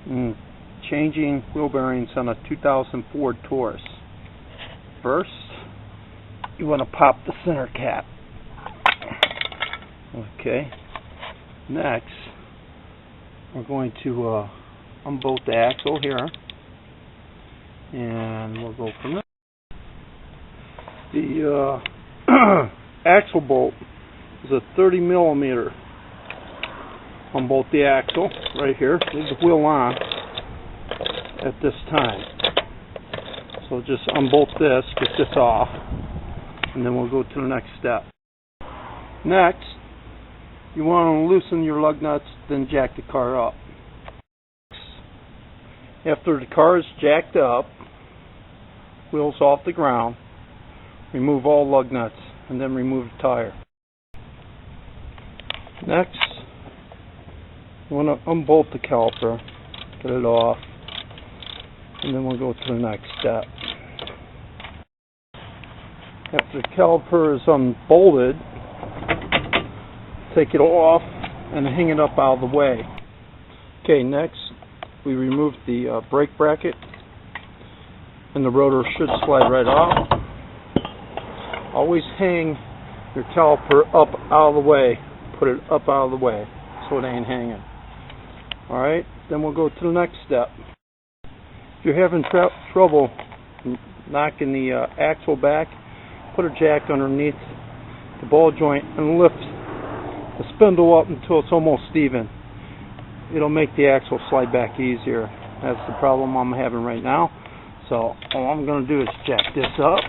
and changing wheel bearings on a 2000 Ford Taurus. First, you want to pop the center cap. Okay. Next, we're going to unbolt the axle here, and we'll go from there. The axle bolt is a 30 millimeter. Unbolt the axle right here. Leave the wheel on at this time. So just unbolt this, get this off, and then we'll go to the next step. Next, you want to loosen your lug nuts, then jack the car up. After the car is jacked up, wheels off the ground, remove all lug nuts, and then remove the tire. Next, you want to unbolt the caliper, get it off, and then we'll go to the next step. After the caliper is unbolted, take it off and hang it up out of the way. Okay, next we remove the brake bracket, and the rotor should slide right off. Always hang your caliper up out of the way. Put it up out of the way so it ain't hanging. Alright, then we'll go to the next step. If you're having trouble knocking the axle back, put a jack underneath the ball joint and lift the spindle up until it's almost even. It'll make the axle slide back easier. That's the problem I'm having right now. So all I'm going to do is jack this up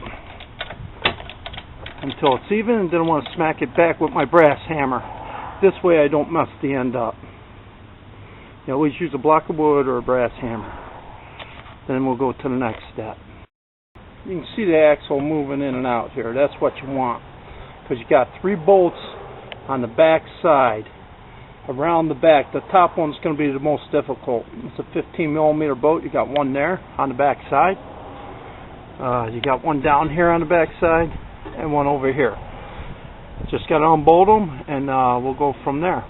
until it's even, and then I want to smack it back with my brass hammer. This way I don't mess the end up. You always use a block of wood or a brass hammer. Then we'll go to the next step. You can see the axle moving in and out here. That's what you want, because you got 3 bolts on the back side, around the back. The top one's going to be the most difficult. It's a 15 millimeter bolt. You got one there on the back side. You got one down here on the back side, and one over here. Just got to unbolt them, and we'll go from there.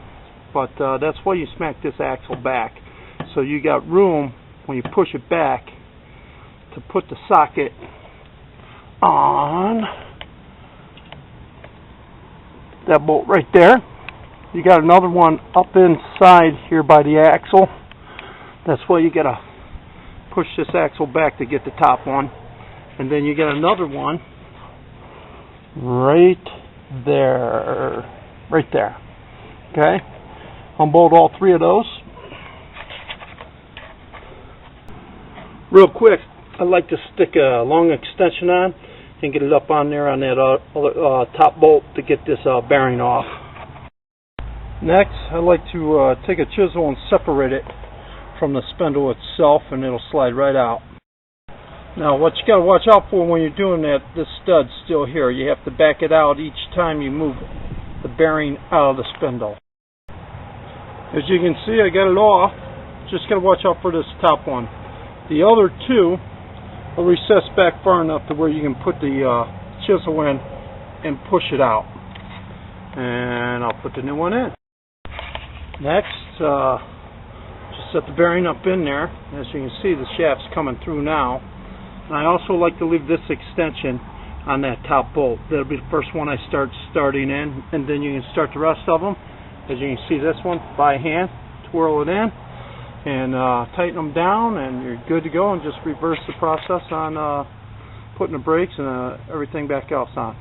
But that's why you smack this axle back, so you got room when you push it back to put the socket on that bolt right there. You got another one up inside here by the axle. That's why you got to push this axle back to get the top one, and then you get another one right there. Okay, unbolt all 3 of those. Real quick, I like to stick a long extension on and get it up on there on that top bolt to get this bearing off. Next, I like to take a chisel and separate it from the spindle itself, and it'll slide right out. Now, what you got to watch out for when you're doing that, this stud's still here. You have to back it out each time you move the bearing out of the spindle. As you can see, I got it off. Just got to watch out for this top one. The other 2 are recessed back far enough to where you can put the chisel in and push it out. And I'll put the new one in. Next, just set the bearing up in there. As you can see, the shaft's coming through now. And I also like to leave this extension on that top bolt. That'll be the first one I starting in, and then you can start the rest of them. As you can see, this one by hand, twirl it in, and tighten them down, and you're good to go. And just reverse the process on putting the brakes and everything back else on.